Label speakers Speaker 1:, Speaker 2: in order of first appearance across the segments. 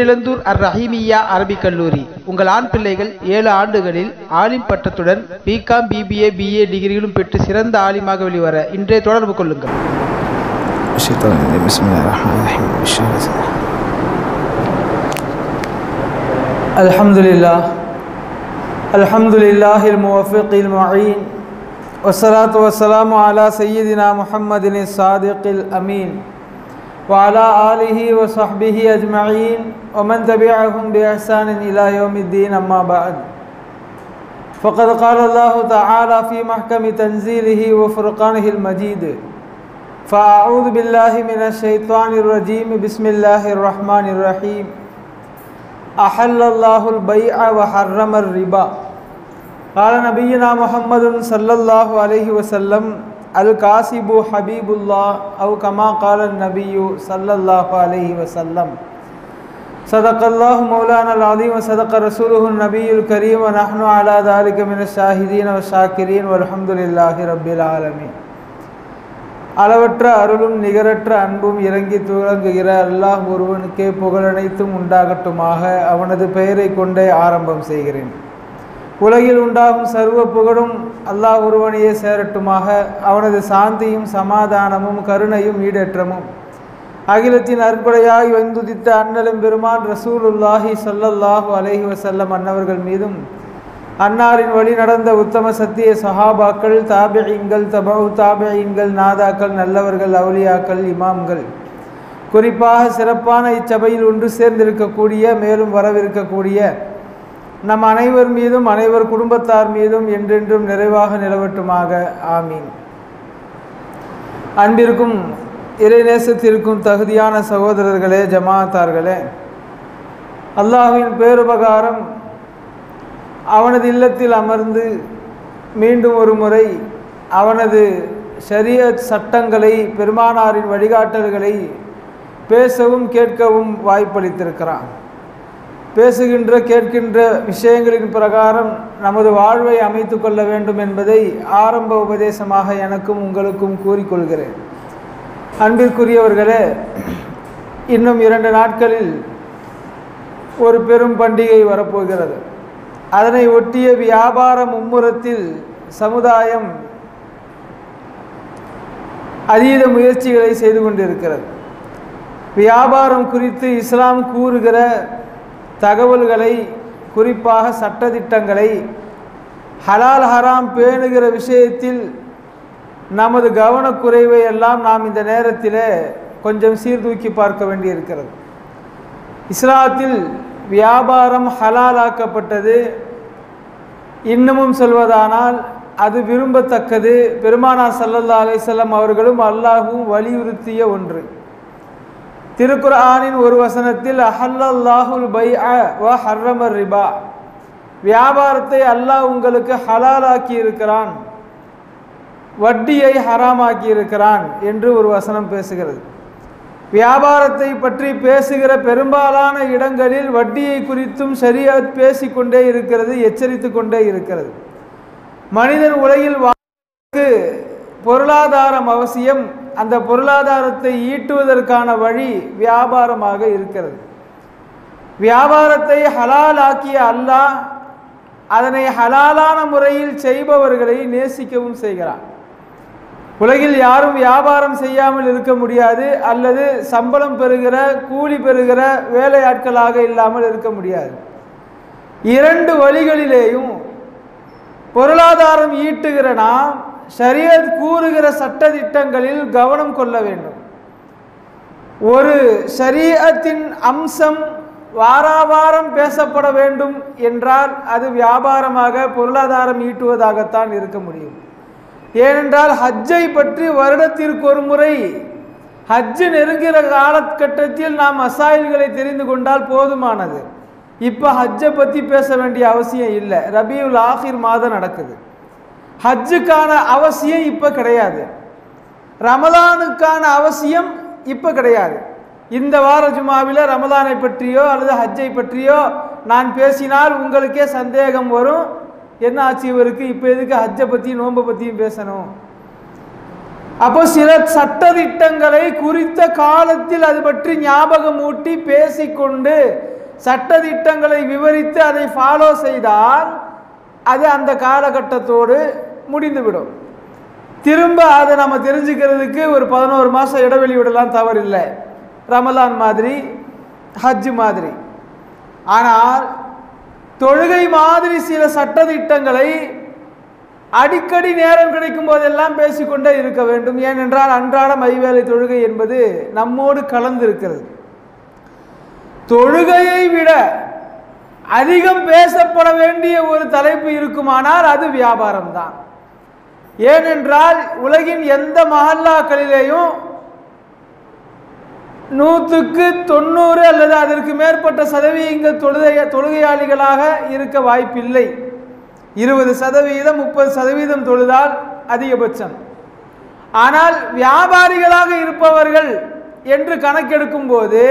Speaker 1: இளந்தூர் அர் ரஹீமியா அரபிக் கல்லூரி. உங்கள் ஆண் பிள்ளைகள் 7 ஆண்டுகளில் ஆலிம் பட்டத்துடன் பிகாம், பிபிஏ, பிஏ டிகிரிகளும் பெற்று சிறந்த ஆலிமாக வெளிவர இன்றே தொடர்பு கொள்ளுங்கள்.
Speaker 2: அல்ஹம்துலில்லாஹில் முவஃபிகில் முஈன் வஸ்ஸலாத்து வஸ்ஸலாமு அலா சய்யிதினா முஹம்மதின் ஸாதிகில் அமீன் وعلى آله وصحبه أجمعين ومن تبعهم بإحسان إلى يوم الدين أما بعد فقد قال الله تعالى في محكم تنزيله وفرقانه المجيد فأعوذ بالله من الشيطان الرجيم بسم الله الرحمن الرحيم أحل الله البيع وحرم الربا قال نبينا محمد صلى الله عليه وسلم الكاسب حبيب الله أو كما قال النبي صلى الله عليه وسلم صدق الله مولانا العظيم وصدق رسوله النبي الكريم ونحن على ذلك من الشاهدين والشاكرين والحمد لله رب العالمين. அளவற்ற அருளும் நிகரற்ற அன்பும் இறங்கி துலங்குகிற அல்லாஹ் ஒருவனுக்கே புகழனைத்தும் உண்டாகட்டுமாக. அவனது பெயரை கொண்டே ஆரம்பம் செய்கிறேன். உலகில் உண்டாகும் சர்வ புகழும் அல்லாஹ் ஒருவனையே சேரட்டுமாக. அவனது சாந்தியும் சமாதானமும் கருணையும் ஈடேற்றமும் அகிலத்தின் அற்புடையாய் வந்துதித்த அண்ணலும் பெருமான் ரசூலுல்லாஹி ஸல்லல்லாஹு அலைஹி வஸல்லம் அன்னவர்கள் மீதும், அன்னாரின் வழி நடந்த உத்தம சத்திய சஹாபாக்கள், தாபிஈன்கள், தபஉ தாபிஈன்கள், நாதாக்கள், நல்லவர்கள், அவுலியாக்கள், இமாம்கள், குறிப்பாக சிறப்பான இச்சபையில் ஒன்று சேர்ந்திருக்கக்கூடிய மேலும் வரவிருக்கக்கூடிய நம் அனைவர் மீதும் அனைவர் குடும்பத்தார் மீதும் என்றென்றும் நிறைவாக நிலவட்டுமாக. ஆமீன். அன்பிற்கும் இறைநேசத்திற்கும் தகுதியான சகோதரர்களே, ஜமாத்தார்களே, அல்லாஹ்வின் பேருபகாரம் அவனது இல்லத்தில் அமர்ந்து மீண்டும் ஒரு முறை அவனது ஷரியத் சட்டங்களை, பெருமானாரின் வழிகாட்டல்களை பேசவும் கேட்கவும் வாய்ப்பளித்திருக்கிறான். பேசுகின்ற கேட்கின்ற விஷயங்களின் பிரகாரம் நமது வாழ்வை அமைத்து கொள்ள வேண்டும் என்பதை ஆரம்ப உபதேசமாக எனக்கும் உங்களுக்கும் கூறிக்கொள்கிறேன். அன்பிற்குரியவர்களே, இன்னும் 2 நாட்களில் ஒரு பெரும் பண்டிகை வரப்போகிறது. அதனை ஒட்டிய வியாபார மும்முரத்தில் சமுதாயம் அதீத முயற்சிகளை செய்து கொண்டிருக்கிறது. வியாபாரம் குறித்து இஸ்லாம் கூறுகிற தகவல்களை, குறிப்பாக சட்டதிட்டங்களை, ஹலால் ஹராம் பேணுகிற விஷயத்தில் நமது கவனக்குறைவை எல்லாம் நாம் இந்த நேரத்தில் கொஞ்சம் சீர்தூக்கி பார்க்க வேண்டியிருக்கிறது. இஸ்லாத்தில் வியாபாரம் ஹலாலாக்கப்பட்டது. இன்னமும் சொல்வதானால் அது விரும்பத்தக்கது. பெருமானார் ஸல்லல்லாஹு அலைஹி வஸல்லம் அவர்களும் அல்லாஹ்வும் வலியுறுத்திய ஒன்று. திருக்குர்ஆனின் ஒரு வசனத்தில் அஹல்லல்லாஹுல் பைஅ வ ஹர்ரமர் ரிபா, வியாபாரத்தை அல்லாஹ் உங்களுக்கு ஹலாலாக்கி இருக்கிறான், வட்டியை ஹராமாக்கி இருக்கிறான் என்று ஒரு வசனம் பேசுகிறது. வியாபாரத்தை பற்றி பேசுகிற பெரும்பாலான இடங்களில் வட்டியை குறித்தும் ஷரியத் பேசிக்கொண்டே இருக்கிறது, எச்சரித்து கொண்டே இருக்கிறது. மனிதன் உலகில் வாழ்வதற்கு பொருளாதாரம் அவசியம். அந்த பொருளாதாரத்தை ஈட்டுவதற்கான வழி வியாபாரமாக இருக்கிறது. வியாபாரத்தை ஹலாலாக்கிய அல்லாஹ் அதனை ஹலாலான முறையில் செய்பவர்களை நேசிக்கவும் செய்கிறான். உலகில் யாரும் வியாபாரம் செய்யாமல் இருக்க முடியாது, அல்லது சம்பளம் பெறுகிற, கூலி பெறுகிற வேலையாட்களாக இல்லாமல் இருக்க முடியாது. 2 வழிகளிலேயும் பொருளாதாரம் ஈட்டுகிற நாம் ஷரியத் கூறுகிற சட்டதிட்டங்களில் கவனம் கொள்ள வேண்டும். ஒரு ஷரியத்தின் அம்சம் வாராவாரம் பேசப்பட வேண்டும் என்றால் அது வியாபாரமாக, பொருளாதாரம் ஈட்டுவதாகத்தான் இருக்க முடியும். ஏனென்றால் ஹஜ்ஜை பற்றி வருடத்திற்கு ஒரு முறை, ஹஜ்ஜு நெருங்குகிற காலகட்டத்தில் நாம் மசாயில்களை தெரிந்து கொண்டால் போதுமானது. இப்போ ஹஜ்ஜை பற்றி பேச வேண்டிய அவசியம் இல்லை. ரபியுல் ஆஹிர் மாதம் நடக்குது. ஹஜ்ஜுக்கான அவசியம் இப்போ கிடையாது. ரமலானுக்கான அவசியம் இப்போ கிடையாது. இந்த வார ஜுமாவில் ரமலானை பற்றியோ அல்லது ஹஜ்ஜை பற்றியோ நான் பேசினால் உங்களுக்கே சந்தேகம் வரும். என்ன ஆச்சு இவருக்கு, இப்போ எதுக்கு ஹஜ்ஜை பற்றியும் நோன்பை பற்றியும் பேசணும்? அப்போ சில சட்டதிட்டங்களை குறித்த காலத்தில் அது பற்றி ஞாபகமூட்டி பேசிக்கொண்டு சட்டதிட்டங்களை விவரித்து அதை ஃபாலோ செய்தால் அது அந்த காலகட்டத்தோடு முடிந்துவிடும். திரும்ப அதை நம்ம தெரிஞ்சுக்கிறதுக்கு ஒரு 11 மாதம் இடைவெளி விடலாம், தவறில்லை, ரமலான் மாதிரி, ஹஜ் மாதிரி. ஆனால் தொழுகை மாதிரி சில சட்டதிட்டங்களை அடிக்கடி நேரம் கிடைக்கும் போதெல்லாம் பேசிக்கொண்டே இருக்க வேண்டும். ஏனென்றால் அன்றாடம் ஐவேளை தொழுகை என்பது நம்மோடு கலந்திருக்கிறது. தொழுகையை விட அதிகம் பேசப்பட வேண்டிய ஒரு தலைப்பு இருக்குமானால் அது வியாபாரம் தான். ஏனென்றால் உலகின் எந்த மஹல்லாக்களிலேயும் 100க்கு 90 அல்லது அதற்கு மேற்பட்ட சதவீதங்கள் தொழுகையாளிகளாக இருக்க வாய்ப்பில்லை. 20%, 30% தொழுதால் அதிகபட்சம். ஆனால் வியாபாரிகளாக இருப்பவர்கள் என்று கணக்கெடுக்கும் போது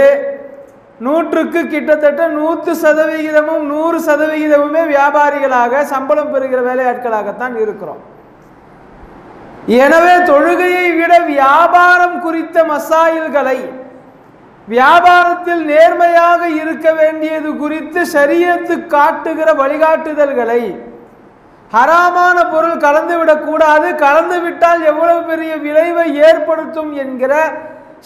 Speaker 2: 100க்கு கிட்டத்தட்ட 100%, 100%மே வியாபாரிகளாக சம்பளம் பெறுகிற வேலையாட்களாகத்தான் இருக்கிறோம். எனவே தொழுகையை விட வியாபாரம் குறித்த மசாயில்களை, வியாபாரத்தில் நேர்மையாக இருக்க வேண்டியது குறித்து ஷரியத்து காட்டுகிற வழிகாட்டுதல்களை, ஹராமான பொருள் கலந்துவிடக் கூடாது, கலந்துவிட்டால் எவ்வளவு பெரிய விளைவை ஏற்படுத்தும் என்கிற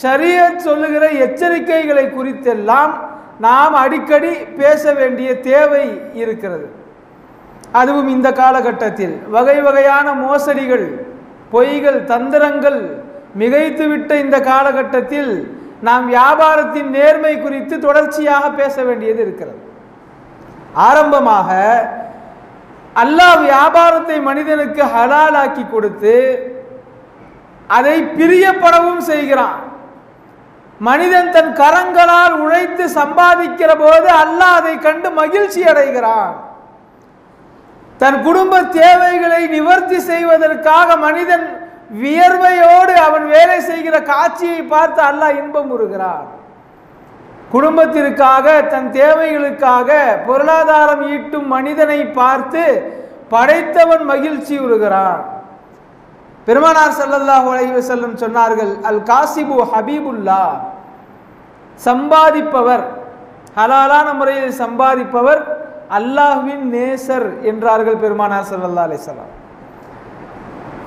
Speaker 2: ஷரியத் சொல்லுகிற எச்சரிக்கைகளை குறித்தெல்லாம் நாம் அடிக்கடி பேச வேண்டிய தேவை இருக்கிறது. அதுவும் இந்த காலகட்டத்தில் வகை வகையான மோசடிகள், பொய்கள், தந்திரங்கள் மிகைத்துவிட்ட இந்த காலகட்டத்தில் நாம் வியாபாரத்தின் நேர்மை குறித்து தொடர்ச்சியாக பேச வேண்டியது இருக்கிறது. ஆரம்பமாக அல்லாஹ் வியாபாரத்தை மனிதனுக்கு ஹலாலாக்கி கொடுத்து அதை பிரியப்படவும் செய்கிறான். மனிதன் தன் கரங்களால் உழைத்து சம்பாதிக்கிற போது அல்லாஹ் அதை கண்டு மகிழ்ச்சி அடைகிறான். தன் குடும்ப தேவைகளை நிவர்த்தி செய்வதற்காக மனிதன் வியர்வையோடு அவன் வேலை செய்கிற காட்சியை பார்த்து அல்லாஹ் இன்பம் உறுகிறான். குடும்பத்திற்காக, தன் தேவைகளுக்காக பொருளாதாரம் ஈட்டும் மனிதனை பார்த்து படைத்தவன் மகிழ்ச்சி உறுகிறான். பெருமானார் ஸல்லல்லாஹு அலைஹி வஸல்லம் சொன்னார்கள், அல் காசிபு ஹபீபுல்லா, சம்பாதிப்பவர், ஹலாலான முறையில் சம்பாதிப்பவர் அல்லாஹ்வின் நேசர் என்றார்கள் பெருமானார் ஸல்லல்லாஹு அலைஹி வஸல்லம்.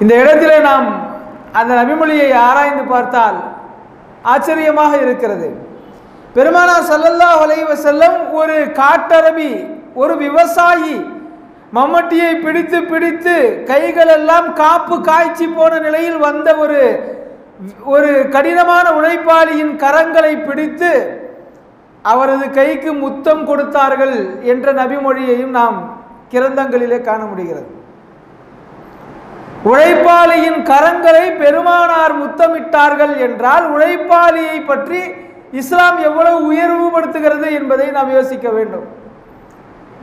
Speaker 2: இந்த இடத்திலே நாம் அந்த நபிமொழியை ஆராய்ந்து பார்த்தால் ஆச்சரியமாக இருக்கிறது. பெருமானார் ஸல்லல்லாஹு அலைஹி வஸல்லம் ஒரு காட்டரபி, ஒரு விவசாயி மம்மட்டியை பிடித்து பிடித்து கைகள் எல்லாம் காப்பு காய்ச்சி போன நிலையில் வந்த ஒரு கடினமான உழைப்பாளியின் கரங்களை பிடித்து அவரது கைக்கு முத்தம் கொடுத்தார்கள் என்ற நபிமொழியையும் நாம் கிரந்தங்களிலே காண முடிகிறது. உழைப்பாளியின் கரங்களை பெருமானார் முத்தமிட்டார்கள் என்றால் உழைப்பாளியை பற்றி இஸ்லாம் எவ்வளவு உயர்வுபடுத்துகிறது என்பதை நாம் யோசிக்க வேண்டும்.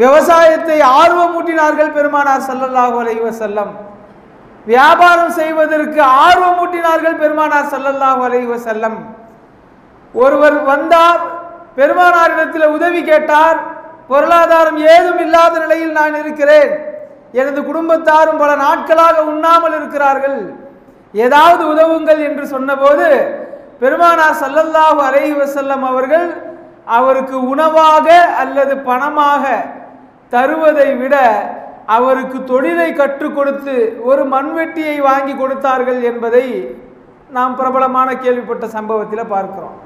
Speaker 2: விவசாயத்தை ஆர்வமூட்டினார்கள் பெருமானார் ஸல்லல்லாஹு அலைஹி வஸல்லம். வியாபாரம் செய்வதற்கு ஆர்வமூட்டினார்கள் பெருமானார் ஸல்லல்லாஹு அலைஹி வஸல்லம். ஒருவர் வந்தார், பெருமானாரிடத்தில் உதவி கேட்டார். பொருளாதாரம் ஏதும் இல்லாத நிலையில் நான் இருக்கிறேன், எனது குடும்பத்தாரும் பல நாட்களாக உண்ணாமல் இருக்கிறார்கள், ஏதாவது உதவுங்கள் என்று சொன்னபோது பெருமானார் ஸல்லல்லாஹு அலைஹி வஸல்லம் அவர்கள் அவருக்கு உணவாக அல்லது பணமாக தருவதை விட அவருக்கு தொழிலை கற்றுக் கொடுத்து ஒரு மண்வெட்டியை வாங்கி கொடுத்தார்கள் என்பதை நாம் பிரபலமான கேள்விப்பட்ட சம்பவத்தில் பார்க்கிறோம்.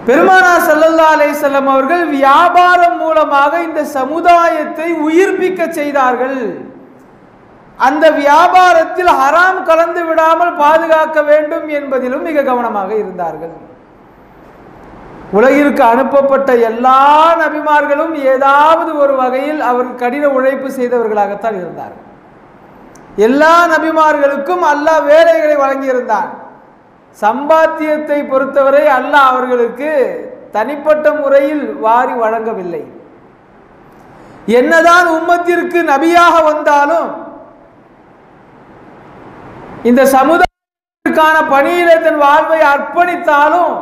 Speaker 2: பெருமானார் ஸல்லல்லாஹு அலைஹி வஸல்லம் அவர்கள் வியாபாரம் மூலமாக இந்த சமுதாயத்தை உயிர்ப்பிக்க செய்தார்கள். அந்த வியாபாரத்தில் ஹராம் கலந்து விடாமல் பாதுகாக்க வேண்டும் என்பதிலும் மிக கவனமாக இருந்தார்கள். உலகிற்கு அனுப்பப்பட்ட எல்லா நபிமார்களும் ஏதாவது ஒரு வகையில் அவர் கடின உழைப்பு செய்தவர்களாகத்தான் இருந்தார்கள். எல்லா நபிமார்களுக்கும் அல்லாஹ் வேலைகளை வழங்கியிருந்தான். சம்பாத்தியத்தை பொறுத்தவரை அல்லாஹ் அவர்களுக்கு தனிப்பட்ட முறையில் வாரி வழங்கவில்லை. என்னதான் உம்மத்திற்கு நபியாக வந்தாலும் இந்த சமுதாயத்திற்கான பணியிலே தன் வாழ்வை அர்ப்பணித்தாலும்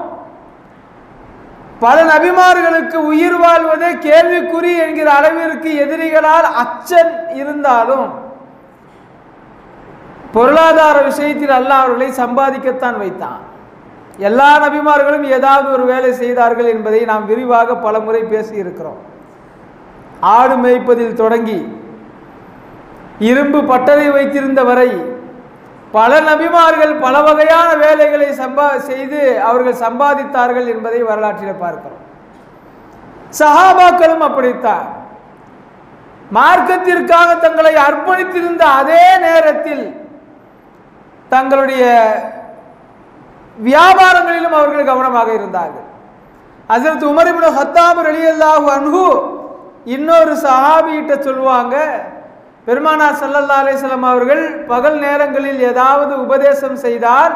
Speaker 2: பல நபிமார்களுக்கு உயிர் வாழ்வதே கேள்விக்குறி என்கிற அளவிற்கு எதிரிகளால் அச்சம் இருந்தாலும் பொருளாதார விஷயத்தில் அல்லாஹ் அவர்களை சம்பாதிக்கத்தான் வைத்தான். எல்லா நபிமார்களும் ஏதாவது ஒரு வேலை செய்தார்கள் என்பதை நாம் விரிவாக பல முறை பேசியிருக்கிறோம். ஆடு மேய்ப்பதில் தொடங்கி இரும்பு பட்டறை வைத்திருந்த வரை பல நபிமார்கள் பல வகையான வேலைகளை செய்து அவர்கள் சம்பாதித்தார்கள் என்பதை வரலாற்றில் பார்க்கிறோம். சஹாபாக்களும் அப்படித்தான். மார்க்கத்திற்காக தங்களை அர்ப்பணித்திருந்த அதே நேரத்தில் தங்களுடைய வியாபாரங்களிலும் அவர்கள் கவனமாக இருந்தார்கள். ஹஜ்ரத் உமர் இப்னு ஹத்தாப் ரலியல்லாஹு அன்ஹு இன்னொரு சஹாபியிட்ட சொல்லுவாங்க, பெருமானார் ஸல்லல்லாஹு அலைஹி வஸல்லம் அவர்கள் பகல் நேரங்களில் ஏதாவது உபதேசம் செய்தால்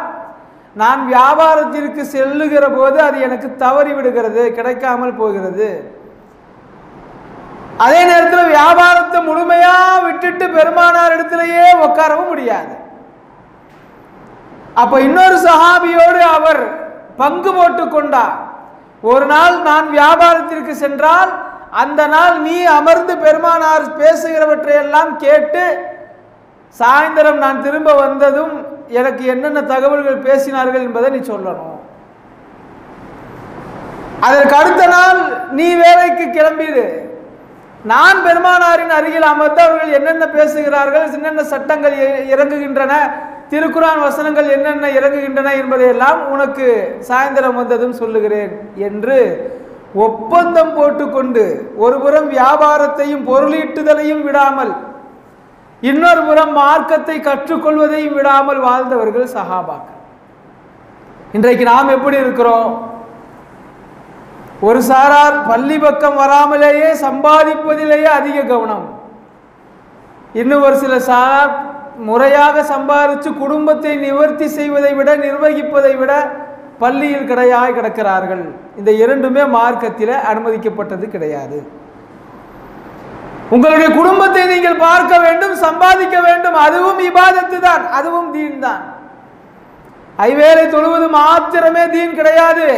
Speaker 2: நான் வியாபாரத்திற்கு செல்லுகிற போது அது எனக்கு தவறி விடுகிறது, கிடைக்காமல் போகிறது. அதே நேரத்தில் வியாபாரத்தை முழுமையா விட்டுட்டு பெருமானார் இடத்திலேயே உட்காரவும் முடியாது. அப்ப இன்னொரு சஹாபியோடு அவர் பங்கு போட்டு கொண்டார். ஒரு நாள் நான் வியாபாரத்திற்கு சென்றால் அந்த நாள் நீ அமர்ந்து பெருமானார் பேசுகிறவற்றையெல்லாம் கேட்டு சாயந்தரம் நான் திரும்ப வந்ததும் எனக்கு என்னென்ன தகவல்கள் பேசினார்கள் என்பதை நீ சொல்லணும். அதற்கு அடுத்த நாள் நீ வேலைக்கு கிளம்பிடு, நான் பெருமானாரின் அருகில் அமர்ந்து அவர்கள் என்னென்ன பேசுகிறார்கள், என்னென்ன சட்டங்கள் இறங்குகின்றன, திருக்குரான் வசனங்கள் என்னென்ன இறங்குகின்றன என்பதையெல்லாம் உனக்கு சாயந்தரம் வந்ததும் சொல்லுகிறேன் என்று ஒப்பந்தம் போட்டுக்கொண்டு ஒரு புறம் வியாபாரத்தையும் பொருளீட்டுதலையும் விடாமல் இன்னொரு புறம் மார்க்கத்தை கற்றுக்கொள்வதையும் விடாமல் வாழ்ந்தவர்கள் சஹாபாக்கள். இன்றைக்கு நாம் எப்படி இருக்கிறோம்? ஒரு சாரார் பள்ளி பக்கம் வராமலேயே சம்பாதிப்பதிலேயே அதிக கவனம், இன்னும் ஒரு சில சாரார் முறையாக சம்பாதிச்சு குடும்பத்தை நிவர்த்தி செய்வதை விட நிர்வகிப்பதை விட பள்ளியில் கடையாய் கிடக்கிறார்கள். இந்த இரண்டுமே மார்க்கத்தில் அனுமதிக்கப்பட்டது கிடையாது. உங்களுடைய குடும்பத்தை நீங்கள் பார்க்க வேண்டும், சம்பாதிக்க வேண்டும், அதுவும் இபாதத்து தான், அதுவும் தீன் தான். ஐவேளை தொழுவது மாத்திரமே தீன் கிடையாது.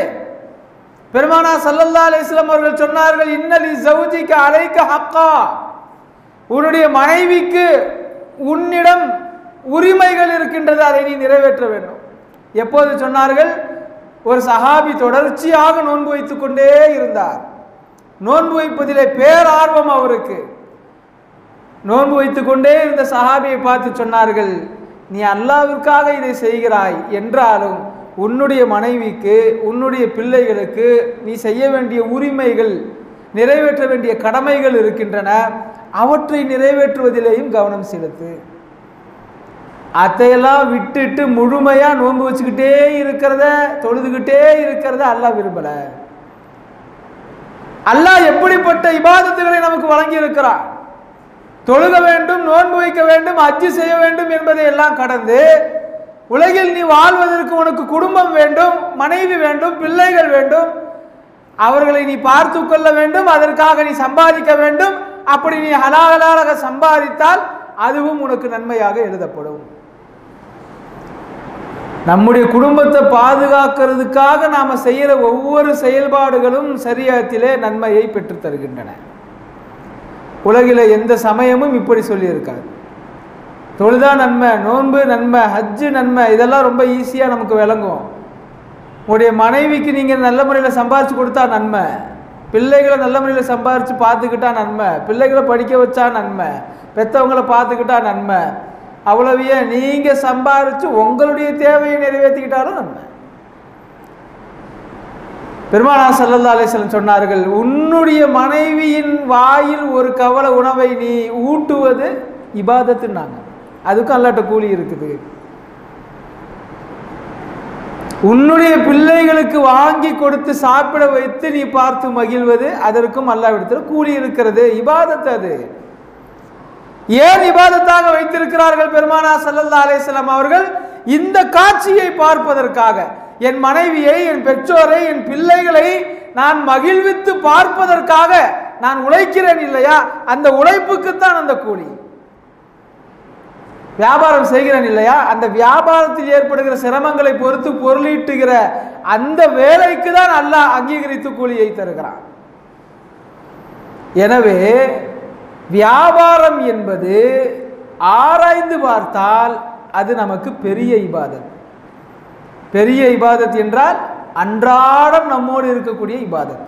Speaker 2: பெருமானார் ஸல்லல்லாஹு அலைஹி வஸல்லம் அவர்கள் சொன்னார்கள், இன்னலி ஸௌஜிக அலைக ஹக்கா, உன்னுடைய மனைவிக்கு உன்னிடம் உரிமைகள் இருக்கின்றது, அதை நீ நிறைவேற்ற வேண்டும். எப்போது சொன்னார்கள்? ஒரு சஹாபி தொடர்ச்சியாக நோன்பு வைத்துக் கொண்டே இருந்தார். நோன்பு வைப்பதிலே பேரார்வம் அவருக்கு. நோன்பு வைத்துக் கொண்டே இருந்த சஹாபியை பார்த்து சொன்னார்கள், நீ அல்லாஹ்விற்காக இதை செய்கிறாய் என்றாலும் உன்னுடைய மனைவிக்கு உன்னுடைய பிள்ளைகளுக்கு நீ செய்ய வேண்டிய உரிமைகள், நிறைவேற்ற வேண்டிய கடமைகள் இருக்கின்றன, அவற்றை நிறைவேற்றுவதிலேயும் கவனம் செலுத்து. அதையெல்லாம் விட்டுட்டு முழுமையா நோன்பு வச்சுக்கிட்டே இருக்கிறத, தொழுதுகிட்டே இருக்கிறத அல்லாஹ் விரும்பல. அல்லாஹ் எப்படிப்பட்ட இபாதத்துகளை நமக்கு வழங்கி இருக்கிறான்? தொழுக வேண்டும், நோன்பு வைக்க வேண்டும், ஹஜ் செய்ய வேண்டும் என்பதை எல்லாம் கடந்து உலகில் நீ வாழ்வதற்கு உனக்கு குடும்பம் வேண்டும், மனைவி வேண்டும், பிள்ளைகள் வேண்டும், அவர்களை நீ பார்த்து கொள்ள வேண்டும், அதற்காக நீ சம்பாதிக்க வேண்டும். அப்படி நீ ஹலாலாக சம்பாதித்தால் அதுவும் உனக்கு நன்மையாக எழுதப்படும். நம்முடைய குடும்பத்தை பாதுகாக்கிறதுக்காக நாம செய்யற ஒவ்வொரு செயல்பாடுகளும் ஷரியத்திலே நன்மையை பெற்று தருகின்றன. உலகில எந்த சமயமும் இப்படி சொல்லி இருக்காது. தொழுதா நன்மை, நோன்பு நன்மை, ஹஜ்ஜு நன்மை, இதெல்லாம் ரொம்ப ஈஸியா நமக்கு விளங்கும். உங்களுடைய மனைவிக்கு நீங்க நல்ல முறையில் சம்பாரிச்சு கொடுத்தா நன்மை, பிள்ளைகளை நல்ல முறையில் சம்பாரிச்சு பார்த்துக்கிட்டா நன்மை, பிள்ளைகளை படிக்க வச்சா நன்மை, பெற்றவங்களை பார்த்துக்கிட்டா நன்மை, அவ்வளவையே நீங்க சம்பாரிச்சு உங்களுடைய தேவையை நிறைவேற்றிக்கிட்டாலும் நன்மை. பெருமானார் ஸல்லல்லாஹு அலைஹி வஸல்லம் சொன்னார்கள், உன்னுடைய மனைவியின் வாயில் ஒரு கவலை உணவை நீ ஊட்டுவது இபாதத்துன்னாங்க. அதுக்கும் அல்லாஹ்ட்ட கூலி இருக்குது. உன்னுடைய பிள்ளைகளுக்கு வாங்கி கொடுத்து சாப்பிட வைத்து நீ பார்த்து மகிழ்வது, அதற்கும் அல்லாஹ்விடத்தில் கூலி இருக்கிறது, இபாதத். அது ஏன் இபாதத்தாக வைத்திருக்கிறார்கள் பெருமானார் ஸல்லல்லாஹு அலைஹி வஸல்லம் அவர்கள்? இந்த காட்சியை பார்ப்பதற்காக, என் மனைவியை, என் பெற்றோரை, என் பிள்ளைகளை நான் மகிழ்வித்து பார்ப்பதற்காக நான் உழைக்கிறேன் இல்லையா, அந்த உழைப்புக்குத்தான் அந்த கூலி. வியாபாரம் செய்கிறேன் இல்லையா, அந்த வியாபாரத்தில் ஏற்படுகிற சிரமங்களை பொறுத்து பொருளீட்டுகிற அந்த வேலைக்கு தான் அல்லாஹ் அங்கீகரித்து கூலியை தருகிறான். எனவே வியாபாரம் என்பது ஆராய்ந்து பார்த்தால் அது நமக்கு பெரிய இபாதத். பெரிய இபாதத் என்றால் அன்றாடம் நம்மோடு இருக்கக்கூடிய இபாதத்.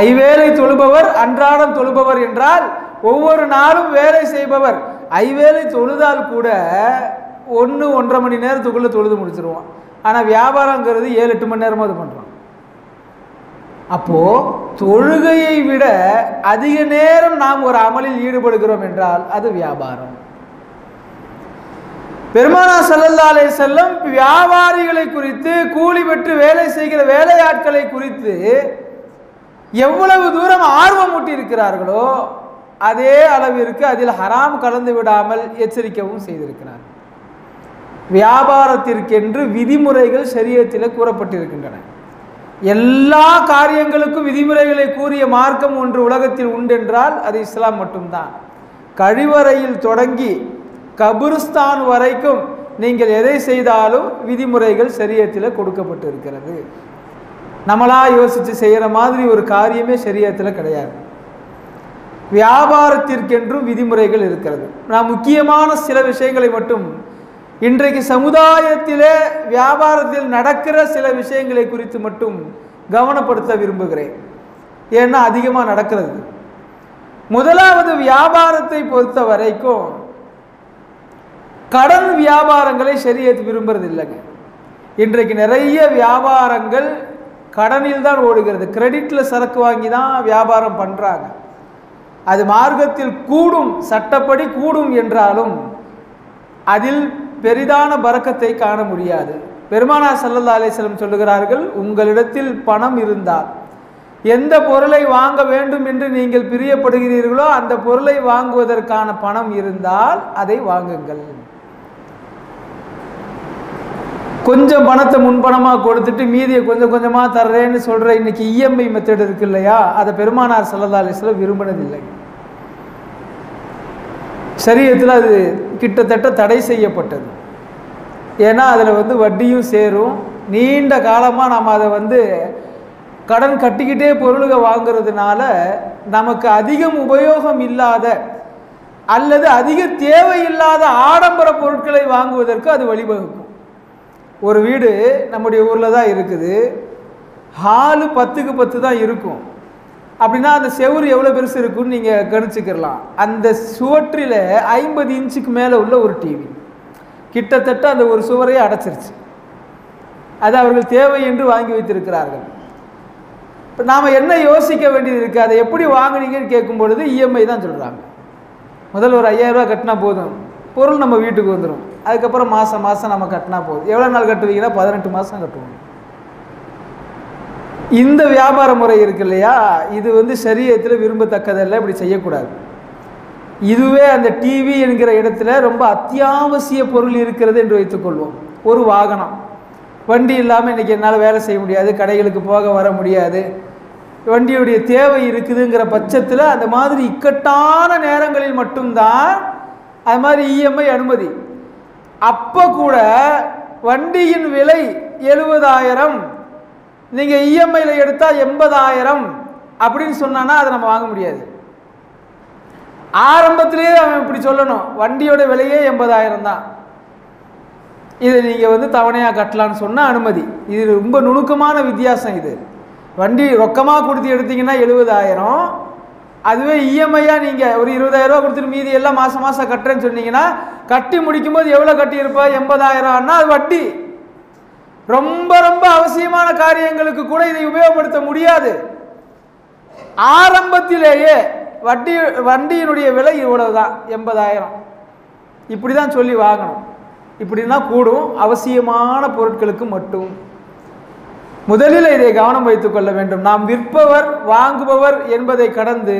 Speaker 2: ஐவேளை தொழுபவர், அன்றாடம் தொழுபவர் என்றால் ஒவ்வொரு நாளும் வேலை செய்பவர். ஐவேளை தொழுதால் கூட 1-1.5 மணி நேரத்துக்குள்ள தொழுது முடிச்சிருவான். ஆனால் வியாபாரங்கிறது 7-8 மணி நேரமாக அது பண்ணுறான். அப்போ தொழுகையை விட அதிக நேரம் நாம் ஒரு அமலில் ஈடுபடுகிறோம் என்றால் அது வியாபாரம். பெருமானார் ஸல்லல்லாஹு அலைஹி வஸல்லம் வியாபாரிகளை குறித்து, கூலி பெற்று வேலை செய்கிற வேலையாட்களை குறித்து எவ்வளவு தூரம் ஆர்வம் ஊட்டி இருக்கிறார்களோ அதே அளவிற்கு அதில் ஹராம் கலந்து விடாமல் எச்சரிக்கவும் செய்திருக்கிறார். வியாபாரத்திற்கென்று விதிமுறைகள் ஷரியத்தில் கூறப்பட்டிருக்கின்றன. எல்லா காரியங்களுக்கும் விதிமுறைகளை கூறிய மார்க்கம் ஒன்று உலகத்தில் உண்டென்றால் அது இஸ்லாம் மட்டும்தான். கழிவறையில் தொடங்கி கபிரிஸ்தான் வரைக்கும் நீங்கள் எதை செய்தாலும் விதிமுறைகள் ஷரியத்தில் கொடுக்கப்பட்டு இருக்கிறது. நம்மளா யோசித்து செய்கிற மாதிரி ஒரு காரியமே ஷரியத்தில் கிடையாது. வியாபாரத்திற்கென்றும் விதிமுறைகள் இருக்கிறது. நான் முக்கியமான சில விஷயங்களை மட்டும் இன்றைக்கு சமுதாயத்திலே வியாபாரத்தில் நடக்கிற சில விஷயங்களை குறித்து மட்டும் கவனப்படுத்த விரும்புகிறேன். ஏன்னா அதிகமாக நடக்கிறது. முதலாவது, வியாபாரத்தை பொறுத்த வரைக்கும் கடன் வியாபாரங்களை ஷரியத் விரும்புறது இல்லைங்க. இன்றைக்கு நிறைய வியாபாரங்கள் கடனில் தான் ஓடுகிறது. கிரெடிட்ல சரக்கு வாங்கி தான் வியாபாரம் பண்றாங்க. அது மார்க்கத்தில் கூடும், சட்டப்படி கூடும் என்றாலும் அதில் பெரிதான பரக்கத்தை காண முடியாது. பெருமானார் ஸல்லல்லாஹு அலைஹி வஸல்லம் சொல்லுகிறார்கள், உங்களிடத்தில் பணம் இருந்தால், எந்த பொருளை வாங்க வேண்டும் என்று நீங்கள் பிரியப்படுகிறீர்களோ அந்த பொருளை வாங்குவதற்கான பணம் இருந்தால் அதை வாங்குங்கள். கொஞ்சம் பணத்தை முன்பணமாக கொடுத்துட்டு மீதியை கொஞ்சம் கொஞ்சமாக தர்றேன்னு சொல்கிற இன்னைக்கு இஎம்ஐ மெத்தட் இருக்கு இல்லையா, அதை பெருமானார் ஸல்லல்லாஹு அலைஹி வஸல்லம் விரும்பினதில்லை. ஷரியத்தில் அது கிட்டத்தட்ட தடை செய்யப்பட்டது. ஏன்னா அதில் வட்டியும் சேரும். நீண்ட காலமாக நாம் அதை கடன் கட்டிக்கிட்டே பொருளுக வாங்கிறதுனால நமக்கு அதிகம் உபயோகம் இல்லாத அல்லது அதிக தேவையில்லாத ஆடம்பர பொருட்களை வாங்குவதற்கு அது வழிவகுக்கும். ஒரு வீடு நம்முடைய ஊரில் தான் இருக்குது. ஹாலு 10க்கு 10 தான் இருக்கும். அப்படின்னா அந்த செவுறு எவ்வளோ பெருசு இருக்குன்னு நீங்கள் கணிச்சுக்கலாம். அந்த சுவற்றில் 50 இன்ச்சுக்கு மேலே உள்ள ஒரு டிவி கிட்டத்தட்ட அந்த ஒரு சுவரையே அடைச்சிருச்சு. அது அவர்கள் தேவை என்று வாங்கி வைத்திருக்கிறார்கள். இப்போ நாம் என்ன யோசிக்க வேண்டியது இருக்குது, அதை எப்படி வாங்கினீங்கன்னு கேட்கும் பொழுது இஎம்ஐ தான் சொல்கிறாங்க. முதல் ஒரு 5000 ரூபா கட்டினா போதும், பொருள் நம்ம வீட்டுக்கு வந்துடும். அதுக்கப்புறம் மாதம் மாதம் நம்ம கட்டினா போதும். எவ்வளோ நாள் கட்டுவீங்கன்னா 18 மாதம் கட்டுவோம். இந்த வியாபார முறை இருக்கு இல்லையா, இது ஷரியத்தில் விரும்பத்தக்கதல்ல. இப்படி செய்யக்கூடாது. இதுவே அந்த டிவி என்கிற இடத்துல ரொம்ப அத்தியாவசிய பொருள் இருக்கிறது என்று வைத்துக்கொள்வோம். ஒரு வாகனம், வண்டி இல்லாமல் இன்றைக்கி என்னால் வேலை செய்ய முடியாது, கடைகளுக்கு போக வர முடியாது, வண்டியுடைய தேவை இருக்குதுங்கிற பட்சத்தில் அந்த மாதிரி இக்கட்டான நேரங்களில் மட்டும்தான் அது மாதிரி இஎம்ஐ அனுமதி. அப்போ கூட வண்டியின் விலை 70,000, நீங்கள் இஎம்ஐயில் எடுத்தால் 80,000 அப்படின்னு சொன்னான்னா அதை நம்ம வாங்க முடியாது. ஆரம்பத்திலேயே அவன் இப்படி சொல்லணும், வண்டியோட விலையே 80,000 தான், இதை நீங்கள் தவணையாக கட்டலான்னு சொன்னால் அனுமதி. இது ரொம்ப நுணுக்கமான வித்தியாசம். இது வண்டி ரொக்கமாக கொடுத்து எடுத்தீங்கன்னா 70,000, அதுவே இஎம்ஐயாக நீங்கள் ஒரு 20,000 ரூபா கொடுத்துட்டு மீதி எல்லாம் மாதம் மாதம் கட்டுறேன்னு சொன்னீங்கன்னா கட்டி முடிக்கும்போது எவ்வளோ கட்டியிருப்பா, 80,000ன்னா அது வட்டி. ரொம்ப ரொம்ப அவசியமான காரியங்களுக்கு கூட இதை உபயோகப்படுத்த முடியாது. ஆரம்பத்திலேயே வண்டியினுடைய விலை இவ்வளவுதான், 80,000, இப்படி தான் சொல்லி வாங்கணும். இப்படின்னா கூடும், அவசியமான பொருட்களுக்கு மட்டும். முதலில் இதை கவனம் வைத்துக் கொள்ள வேண்டும். நாம் விற்பவர் வாங்குபவர் என்பதை கடந்து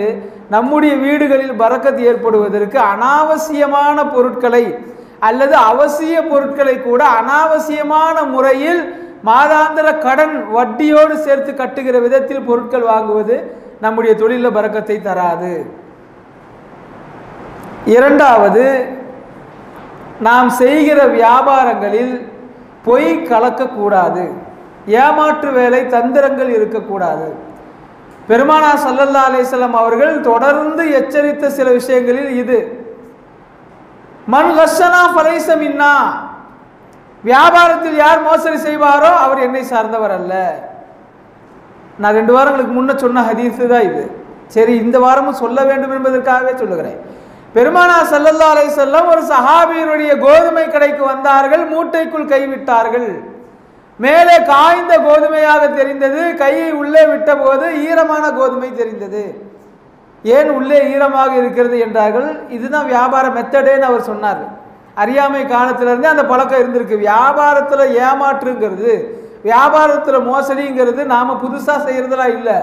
Speaker 2: நம்முடைய வீடுகளில் பரக்கத் ஏற்படுவதற்கு அனாவசியமான பொருட்களை அல்லது அவசிய பொருட்களை கூட அனாவசியமான முறையில் மாதாந்திர கடன் வட்டியோடு சேர்த்து கட்டுகிற விதத்தில் பொருட்கள் வாங்குவது நம்முடைய தொழிலில் பரக்கத்தை தராது. இரண்டாவது, நாம் செய்கிற வியாபாரங்களில் பொய் கலக்கக்கூடாது, ஏமாற்று வேலை தந்திரங்கள் இருக்கக்கூடாது. பெருமானார் ஸல்லல்லாஹு அலைஹி வஸல்லம் அவர்கள் தொடர்ந்து எச்சரித்த சில விஷயங்களில் இது. மன் கஸ்ஸனா ஃபலைஸ மின்னா, வியாபாரத்தில் யார் மோசடி செய்வாரோ அவர் என்னை சார்ந்தவர் அல்ல. நான் 2 வாரங்களுக்கு முன்ன சொன்ன ஹதீஸ் தான் இது. சரி, இந்த வாரமும் சொல்ல வேண்டும் என்பதற்காகவே சொல்லுகிறேன். பெருமானார் ஸல்லல்லாஹு அலைஹி வஸல்லம் ஒரு சஹாபியினுடைய கோதுமை கடைக்கு வந்தார்கள். மூட்டைக்குள் கைவிட்டார்கள். மேலே காய்ந்த கோதுமையாக தெரிந்தது. கையை உள்ளே விட்ட போது ஈரமான கோதுமை தெரிந்தது. ஏன் உள்ளே ஈரமாக இருக்கிறது என்றார்கள். இதுதான் வியாபார மெத்தடேன்னு அவர் சொன்னார். அறியாமை காலத்திலிருந்தே அந்த பழக்கம் இருந்திருக்கு. வியாபாரத்தில் ஏமாற்றுங்கிறது, வியாபாரத்தில் மோசடிங்கிறது நாம புதுசா செய்யறதெல்லாம் இல்லை.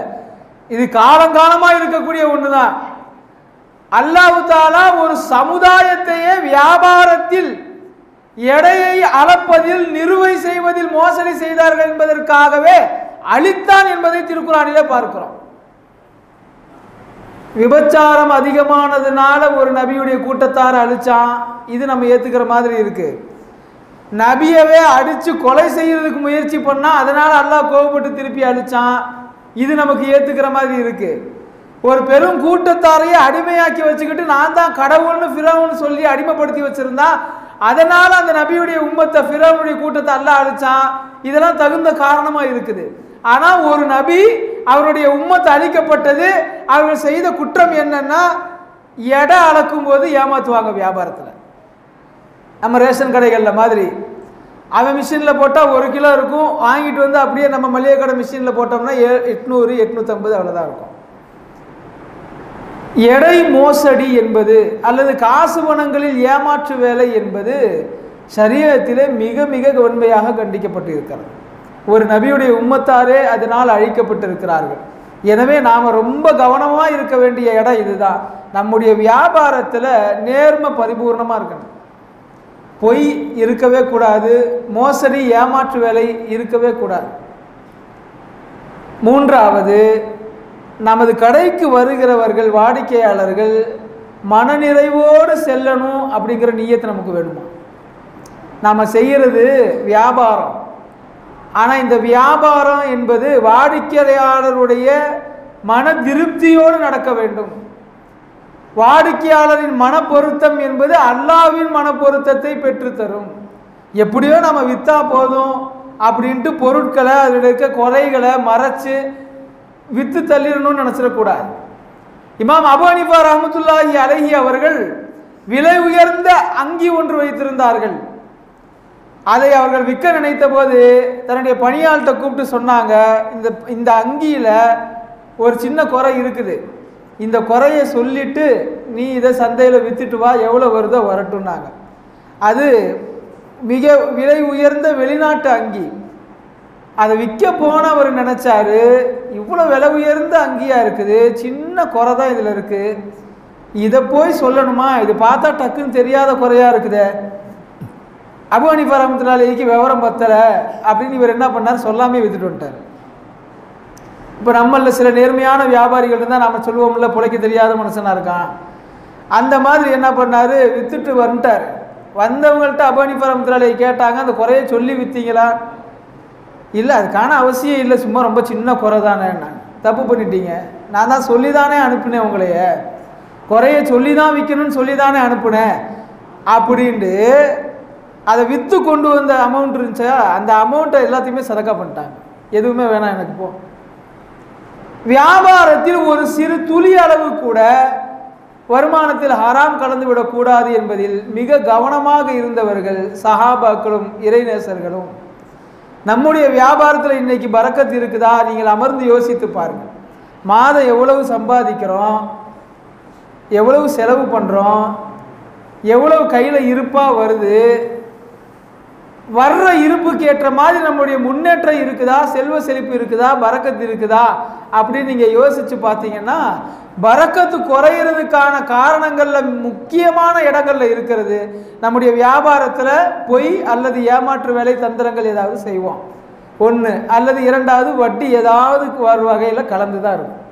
Speaker 2: இது காலங்காலமா இருக்கக்கூடிய ஒண்ணுதான். அல்லாஹ் தஆலா ஒரு சமுதாயத்தையே வியாபாரத்தில் எடையை அளப்பதில் நிறுவை செய்வதில் மோசடி செய்தார்கள் என்பதற்காகவே அழித்தான் என்பதை திருக்குர்ஆனிலே பார்க்கிறோம். விபச்சாரம் அதிகமானதுனால ஒரு நபியுடைய கூட்டத்தார அழிச்சான். இது நம்ம ஏத்துக்கிற மாதிரி இருக்கு. நபியவே அடிச்சு கொலை செய்யறதுக்கு முயற்சி பண்ணா அதனால அல்லாஹ் கோபப்பட்டு திருப்பி அழிச்சான். இது நமக்கு ஏத்துக்கிற மாதிரி இருக்கு. ஒரு பெரும் கூட்டத்தாரையே அடிமையாக்கி வச்சுக்கிட்டு நான் தான் கடவுள்னு ஃபிரௌன் சொல்லி அடிமைப்படுத்தி வச்சிருந்தா அதனால அந்த நபியுடைய உம்மத்தை ஃபிரௌனுடைய கூட்டத்தை அல்லாஹ் அழிச்சான். இதெல்லாம் தகுந்த காரணமா இருக்குது. ஆனா ஒரு நபி அவருடைய உம்மத்து அழிக்கப்பட்டது. அவர்கள் செய்த குற்றம் என்னன்னா எடை அளக்கும் போது ஏமாத்துவாங்க. வியாபாரத்தில் நம்ம ரேஷன் கடைகள்ல மாதிரி அவன் மிஷின்ல போட்டா 1 கிலோ இருக்கும், வாங்கிட்டு வந்து அப்படியே நம்ம மளிகை கடை மிஷின்ல போட்டோம்னா 800 850 அவ்வளவுதான் இருக்கும். எடை மோசடி என்பது அல்லது காசு பணங்களில் ஏமாற்று வேலை என்பது ஷரியத்திலே மிக மிக வன்மையாக கண்டிக்கப்பட்டு இருக்கிறது. ஒரு நபியுடைய உம்மத்தாரே அதனால் அழிக்கப்பட்டிருக்கிறார்கள். எனவே நாம ரொம்ப கவனமா இருக்க வேண்டிய இடம் இதுதான். நம்முடைய வியாபாரத்துல நேர்மை பரிபூர்ணமா இருக்கணும். பொய் இருக்கவே கூடாது. மோசடி ஏமாற்று வேலை இருக்கவே கூடாது. 3வது, நமது கடைக்கு வருகிறவர்கள் வாடிக்கையாளர்கள் மனநிறைவோடு செல்லணும் அப்படிங்கிற நியத்து நமக்கு வேணுமா? நாம செய்யறது வியாபாரம். ஆனா இந்த வியாபாரம் என்பது வாடிக்கையாளருடைய மன திருப்தியோடு நடக்க வேண்டும். வாடிக்கையாளரின் மன பொருத்தம் என்பது அல்லாஹ்வின் மன பொருத்தத்தை பெற்றுத்தரும். எப்படியோ நம்ம வித்தா போதும் அப்படின்ட்டு பொருட்களை அதில் இருக்க குறைகளை மறைச்சு வித்து தள்ளிடணும்னு நினைச்சிடக்கூடாது. இமாம் அபூ ஹனீஃபா ரஹ்மத்துல்லாஹி அலைஹி அவர்கள் விலை உயர்ந்த அங்கி ஒன்று வைத்திருந்தார்கள். அதை அவர்கள் விற்க நினைத்த போது தன்னுடைய பணியாளர்கிட்ட கூப்பிட்டு சொன்னாங்க, இந்த அங்கியில ஒரு சின்ன குறை இருக்குது, இந்த குறையை சொல்லிட்டு நீ இதை சந்தையில் வித்துட்டு வா, எவ்வளோ வருதோ வரட்டும்னாங்க. அது மிக விலை உயர்ந்த வெளிநாட்டு அங்கி. அதை விற்க போனவர் நினைச்சாரு, இவ்வளோ விலை உயர்ந்த அங்கியா இருக்குது, சின்ன குறை தான் இதில் இருக்கு, இதை போய் சொல்லணுமா, இது பார்த்தா டக்குன்னு தெரியாத குறையா இருக்குதே. அபூ ஹனீஃபா ரஹ்மத்துல்லாஹி அலைஹி விவரம் பத்தலை அப்படின்னு இவர் என்ன பண்ணார், சொல்லாமே வித்துட்டு வந்துட்டார். இப்போ நம்மள சில நேர்மையான வியாபாரிகள் இருந்தால் நம்ம சொல்லுவோம்ல, பிழைக்க தெரியாத மனுஷனா இருக்கான், அந்த மாதிரி என்ன பண்ணாரு, வித்துட்டு வந்துட்டார். வந்தவங்கள்ட்ட அபூ ஹனீஃபா ரஹ்மத்துல்லாஹி அலைஹி கேட்டாங்க, அந்த குறையை சொல்லி விற்றீங்களா? இல்லை, அதுக்கான அவசியம் இல்லை, சும்மா ரொம்ப சின்ன குறை தானே. தப்பு பண்ணிட்டீங்க, நான் தான் சொல்லி தானே அனுப்புனேன், உங்களைய குறையை சொல்லி தான் விற்கணும்னு சொல்லி தானே அனுப்புனேன் அப்படின்ட்டு அதை விற்று கொண்டு வந்த அமௌண்ட் இருந்துச்சா, அந்த அமௌண்ட்டை எல்லாத்தையுமே சதக்கா பண்ணிட்டாங்க. எதுவுமே வேணாம் எனக்கு போ. வியாபாரத்தில் ஒரு சிறு துளி அளவு கூட வருமானத்தில் ஹராம் கலந்து விடக்கூடாது என்பதில் மிக கவனமாக இருந்தவர்கள் சஹாபாக்களும் இறைநேசர்களும். நம்முடைய வியாபாரத்தில் இன்னைக்கு பரக்கத்து இருக்குதா? நீங்கள் அமர்ந்து யோசித்து பாருங்கள். மாதம் எவ்வளவு சம்பாதிக்கிறோம், எவ்வளவு செலவு பண்ணுறோம், எவ்வளவு கையில் இருப்பாக வருது, வர்ற இருப்புக்கு ஏற்ற மாதிரி நம்முடைய முன்னேற்றம் இருக்குதா, செல்வ செழிப்பு இருக்குதா, பரக்கத்து இருக்குதா அப்படின்னு நீங்கள் யோசித்து பார்த்தீங்கன்னா பரக்கத்து குறையிறதுக்கான காரணங்களில் முக்கியமான இடங்கள்ல இருக்கிறது நம்முடைய வியாபாரத்தில் பொய் அல்லது ஏமாற்று வேலை தந்திரங்கள் ஏதாவது செய்வோம், ஒன்று, அல்லது இரண்டாவது வட்டி ஏதாவது ஒரு வகையில் கலந்து தான் இருக்கும்.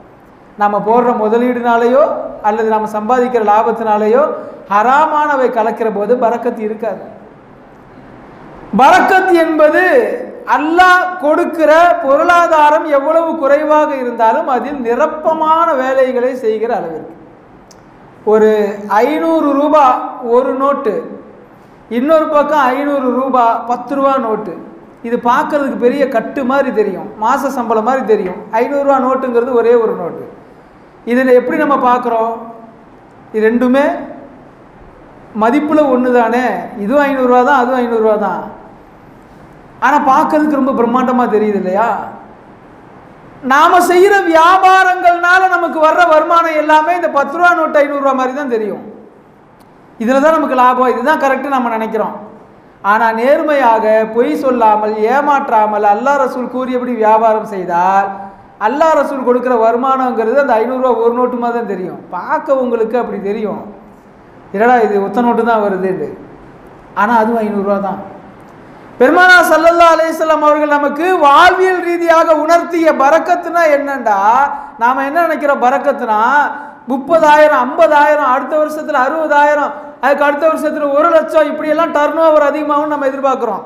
Speaker 2: நம்ம போடுற முதலீடுனாலேயோ அல்லது நம்ம சம்பாதிக்கிற லாபத்தினாலேயோ ஹராமானவை கலக்கிற போது பரக்கத்து இருக்காது. பரக்கத் என்பது அல்லாஹ் கொடுக்கிற பொருளாதாரம் எவ்வளவு குறைவாக இருந்தாலும் அதில் நிரப்பமான வேலைகளை செய்கிற அளவிற்கு. ஒரு 500 ரூபாய் ஒரு நோட்டு, இன்னொரு பக்கம் 500 ரூபாய் 10 ரூபா நோட்டு. இது பார்க்கறதுக்கு பெரிய கட்டு மாதிரி தெரியும், மாச சம்பளம் மாதிரி தெரியும். 500 ரூபா நோட்டுங்கிறது ஒரே ஒரு நோட்டு. இதில் எப்படி நம்ம பார்க்குறோம்? இது ரெண்டுமே மதிப்பில் ஒன்று தானே. இதுவும் 500 ரூபா தான், அதுவும் 500 ரூபா தான். ஆனால் பார்க்கறதுக்கு ரொம்ப பிரம்மாண்டமாக தெரியுது இல்லையா? நாம் செய்கிற வியாபாரங்கள்னால நமக்கு வர்ற வருமானம் எல்லாமே இந்த 10 ரூபா நோட்டு 500 ரூபா மாதிரி தான் தெரியும். இதில் தான் நமக்கு லாபம், இதுதான் கரெக்டு நம்ம நினைக்கிறோம். ஆனால் நேர்மையாக பொய் சொல்லாமல் ஏமாற்றாமல் அல்லாஹ் ரசூல் கூறியபடி வியாபாரம் செய்தால் அல்லாஹ் ரசூல் கொடுக்குற வருமானங்கிறது அந்த 500 ரூபா ஒரு நோட்டு மாதிரி தான் தெரியும். பார்க்க உங்களுக்கு அப்படி தெரியும், என்னடா இது ஒத்த நோட்டு தான் வருதுன்னு. ஆனால் அதுவும் 500 ரூபா தான். பெருமானார் ஸல்லல்லாஹு அலைஹி வஸல்லம் அவர்கள் நமக்கு வாழ்வியல் ரீதியாக உணர்த்திய பரக்கத்துனா என்னண்டா, நாம் என்ன நினைக்கிறோம் பரக்கத்துனா 30,000 50,000, அடுத்த வருஷத்தில் 60,000, அதுக்கு அடுத்த வருஷத்தில் 1 லட்சம், இப்படியெல்லாம் டர்ன் ஓவர் அதிகமாகவும் நம்ம எதிர்பார்க்குறோம்.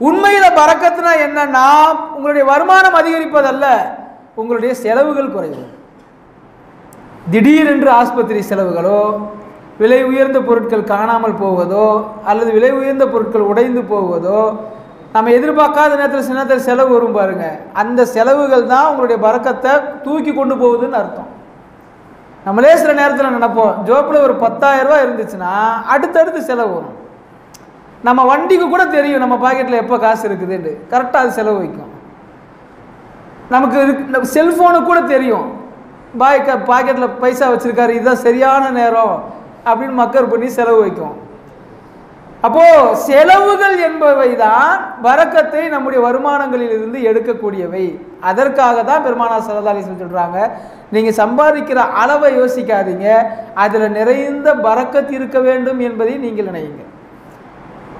Speaker 2: உண்மையில் பரக்கத்துனா என்னன்னா உங்களுடைய வருமானம் அதிகரிப்பதல்ல, உங்களுடைய செலவுகள் குறையும். திடீரென்று ஆஸ்பத்திரி செலவுகளோ, விலை உயர்ந்த பொருட்கள் காணாமல் போவதோ, அல்லது விலை உயர்ந்த பொருட்கள் உடைந்து போவதோ, நம்ம எதிர்பார்க்காத நேரத்தில் சில நேரத்தில் செலவு வரும் பாருங்க, அந்த செலவுகள் தான் உங்களுடைய பரக்கத்தை தூக்கி கொண்டு போகுதுன்னு அர்த்தம். நம்மளே சில நேரத்தில் நினைப்போம், ஜோப்பில் ஒரு 10,000 ரூபா இருந்துச்சுன்னா அடுத்தடுத்து செலவு வரும். நம்ம வண்டிக்கு கூட தெரியும் நம்ம பாக்கெட்டில் எப்போ காசு இருக்குதுன்னு, கரெக்டாக அது செலவு வைக்கும். நமக்கு செல்ஃபோனுக்கு கூட தெரியும் பாக்கெட்டில் பைசா வச்சுருக்காரு, இதுதான் சரியான நேரம் அப்படின்னு மக்கர் பண்ணி செலவு வைக்கும். அப்போது செலவுகள் என்பவை தான் பரக்கத்தை நம்முடைய வருமானங்களில் இருந்து எடுக்கக்கூடியவை. அதற்காக தான் பெருமானார் ஸல்லல்லாஹு அலைஹி வஸல்லம் சொல்கிறாங்க, நீங்கள் சம்பாதிக்கிற அளவை யோசிக்காதீங்க, அதில் நிறைந்த பரக்கத் இருக்க வேண்டும் என்பதை நீங்கள் நினைங்க.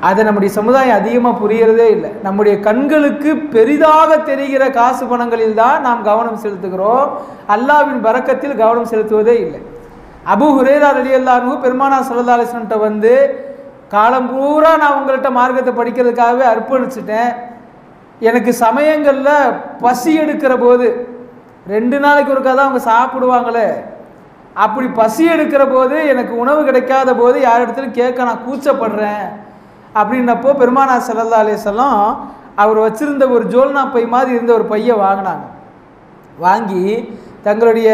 Speaker 2: அதை நம்முடைய சமுதாயம் அதிகமாக புரியறதே இல்லை. நம்முடைய கண்களுக்கு பெரிதாக தெரிகிற காசு பணங்களில் தான் நாம் கவனம் செலுத்துகிறோம், அல்லாஹ்வின் பரக்கத்தில் கவனம் செலுத்துவதே இல்லை. அபூ ஹுரைரா ரலியல்லாஹு அன்ஹு பெருமானார் ஸல்லல்லாஹு அலைஹி வஸல்லம் வந்து காலம் பூரா நான் உங்கள்கிட்ட மார்க்கத்தை படிக்கிறதுக்காகவே அர்ப்பணிச்சிட்டேன், எனக்கு சமயங்களில் பசி எடுக்கிற போது 2 நாளைக்கு ஒருக்கா தான் அவங்க சாப்பிடுவாங்களே, அப்படி பசி எடுக்கிற போது எனக்கு உணவு கிடைக்காத போது யார் இடத்துலையும் கேட்க நான் கூச்சப்படுறேன் அப்படின்னப்போ பெருமானார் ஸல்லல்லாஹு அலைஹி வஸல்லம் அவர் வச்சிருந்த ஒரு ஜோல்னா பை மாதிரி இருந்த ஒரு பையை வாங்கினாங்க. வாங்கி தங்களுடைய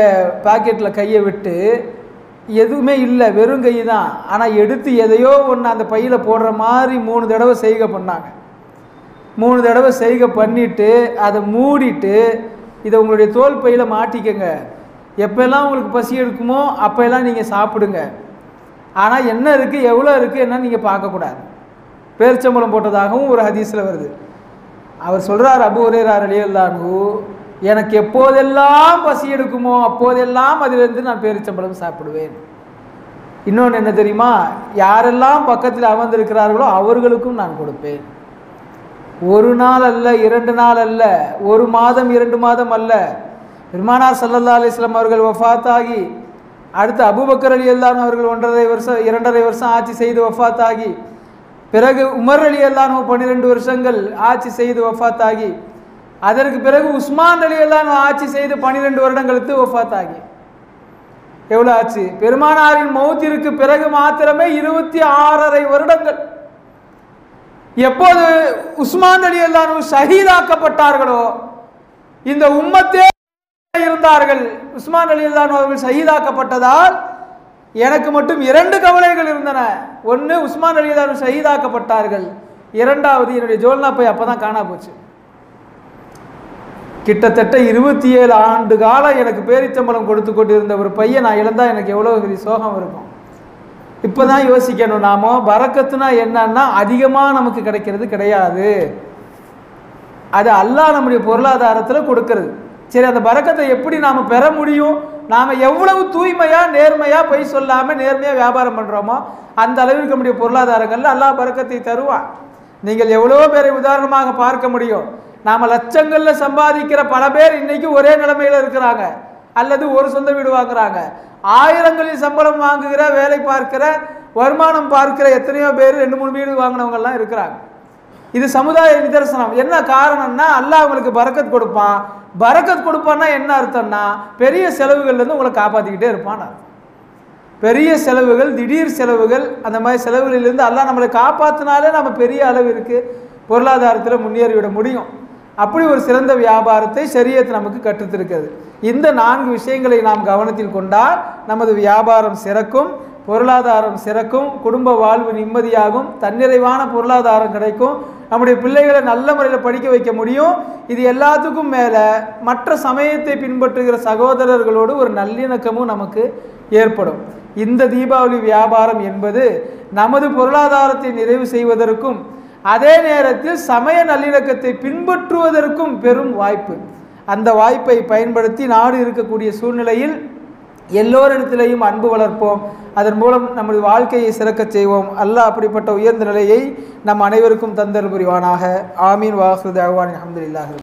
Speaker 2: பாக்கெட்டில் கையை விட்டு எதுவுமே இல்லை, வெறும் கை தான், ஆனால் எடுத்து எதையோ ஒன்று அந்த பையில் போடுற மாதிரி 3 தடவை செய்கை பண்ணாங்க. 3 தடவை செய்கை பண்ணிவிட்டு அதை மூடிட்டு, இதை உங்களுடைய தோல் பையில் மாட்டிக்கங்க, எப்போல்லாம் உங்களுக்கு பசி எடுக்குமோ அப்போல்லாம் நீங்கள் சாப்பிடுங்க, ஆனால் என்ன இருக்குது எவ்வளோ இருக்குது என்னன்னு நீங்கள் பார்க்கக்கூடாது. பேரிச்சம்பழம் போட்டதாகவும் ஒரு ஹதீஸில் வருது. அவர் சொல்கிறார், அபூ ஹுரைரா ரலியல்லாஹு அன்ஹு, எனக்கு எப்போதெல்லாம் பசி எடுக்குமோ அப்போதெல்லாம் அதிலிருந்து நான் பேரிச்சம்பழம் சாப்பிடுவேன். இன்னொன்று என்ன தெரியுமா, யாரெல்லாம் பக்கத்தில் அமர்ந்திருக்கிறார்களோ அவர்களுக்கும் நான் கொடுப்பேன். 1 நாள் அல்ல, 2 நாள் அல்ல, 1 மாதம் 2 மாதம் அல்ல. பெருமானார் ஸல்லல்லாஹு அலைஹி வஸல்லம் அவர்கள் வஃபாத்தாகி அடுத்து அபூபக்கர் ரலியல்லாஹு அன்ஹு அவர்கள் 2.5 வருஷம் ஆட்சி செய்து வஃபாத்தாகி, பிறகு உமர் ரலியல்லாஹு அன்ஹு 12 வருஷங்கள் ஆட்சி செய்து வஃபாத்தாகி, அதற்கு பிறகு உஸ்மான் ரலியல்லாஹு அன்ஹு ஆட்சி செய்து 12 வருடங்களுக்கு வஃபாத்தாகி, எவ்வளோ ஆச்சு? பெருமானாரின் மௌத்திற்கு பிறகு மாத்திரமே 26.5 வருடங்கள். எப்போது உஸ்மான் ரலியல்லாஹு அன்ஹு ஷஹீதாக்கப்பட்டார்களோ இந்த உம்மத்தே இருந்தார்கள். உஸ்மான் ரலியல்லாஹு அன்ஹு அவர்கள் ஷஹீதாக்கப்பட்டதால் எனக்கு மட்டும் 2 கவலைகள் இருந்தன. ஒன்று, உஸ்மான் ரலியல்லாஹு அன்ஹு ஷஹீதாக்கப்பட்டார்கள், 2வது என்னுடைய ஜோல்னா பை அப்போ தான் காணா போச்சு. கிட்டத்தட்ட 27 ஆண்டு காலம் எனக்கு பேரிச்சம்பளம் கொடுத்து கொண்டு இருந்த ஒரு பையன் நான் இழந்தா எனக்கு எவ்வளோ பெரிய சோகம் இருக்கும். இப்போ தான் யோசிக்கணும், நாம பரக்கத்துனா என்னன்னா அதிகமாக நமக்கு கிடைக்கிறது கிடையாது, அது அல்லாஹ் நம்முடைய பொருளாதாரத்தில் கொடுக்கறது. சரி, அந்த பரக்கத்தை எப்படி நாம் பெற முடியும்? நாம் எவ்வளவு தூய்மையாக நேர்மையாக பொய் சொல்லாமல் நேர்மையாக வியாபாரம் பண்ணுறோமோ அந்த அளவிற்கு நம்முடைய பொருளாதாரங்களில் அல்லாஹ் பரக்கத்தை தருவான். நீங்கள் எவ்வளோ பேரை உதாரணமாக பார்க்க முடியும். நாம் லட்சங்களில் சம்பாதிக்கிற பல பேர் இன்னைக்கு ஒரே நிலைமையில் இருக்கிறாங்க, அல்லது ஒரு சொந்த வீடு வாங்குறாங்க. ஆயிரங்களில் சம்பளம் வாங்குகிற, வேலை பார்க்கிற, வருமானம் பார்க்கிற எத்தனையோ பேர் 2-3 வீடு வாங்கினவங்கெல்லாம் இருக்கிறாங்க. இது சமுதாய நிதர்சனம். என்ன காரணம்னா அல்லாஹ் உங்களுக்கு பரக்கத் கொடுப்பான். பரக்கத் கொடுப்பான்னா என்ன அர்த்தம்னா பெரிய செலவுகள்லேருந்து உங்களை காப்பாற்றிக்கிட்டே இருப்பான். பெரிய செலவுகள், திடீர் செலவுகள், அந்த மாதிரி செலவுகளிலிருந்து அல்லாஹ் நம்மளை காப்பாற்றினாலே நம்ம பெரிய அளவிற்கு பொருளாதாரத்தில் முன்னேறிவிட முடியும். அப்படி ஒரு சிறந்த வியாபாரத்தை ஷரியத் நமக்கு கற்றுத்திருக்கிறது. இந்த 4 விஷயங்களை நாம் கவனத்தில் கொண்டால் நமது வியாபாரம் சிறக்கும், பொருளாதாரம் சிறக்கும், குடும்ப வாழ்வு நிம்மதியாகும், தன்னிறைவான பொருளாதாரம் கிடைக்கும், நம்முடைய பிள்ளைகளை நல்ல முறையில் படிக்க வைக்க முடியும். இது எல்லாத்துக்கும் மேலே மற்ற சமயத்தை பின்பற்றுகிற சகோதரர்களோடு ஒரு நல்லிணக்கமும் நமக்கு ஏற்படும். இந்த தீபாவளி வியாபாரம் என்பது நமது பொருளாதாரத்தை நிறைவு செய்வதற்கும் அதே நேரத்தில் சமய நல்லிணக்கத்தை பின்பற்றுவதற்கும் பெரும் வாய்ப்பு. அந்த வாய்ப்பை பயன்படுத்தி நாடு இருக்கக்கூடிய சூழ்நிலையில் எல்லோரிடத்திலேயும் அன்பு வளர்ப்போம். அதன் மூலம் நமது வாழ்க்கையை சிறக்கச் செய்வோம். அல்லாஹ் அப்படிப்பட்ட உயர்ந்த நிலையை நம் அனைவருக்கும் தந்தல் புரிவானாக. ஆமீன். வாஹிரு தஅவானா அல்ஹம்துலில்லாஹ்.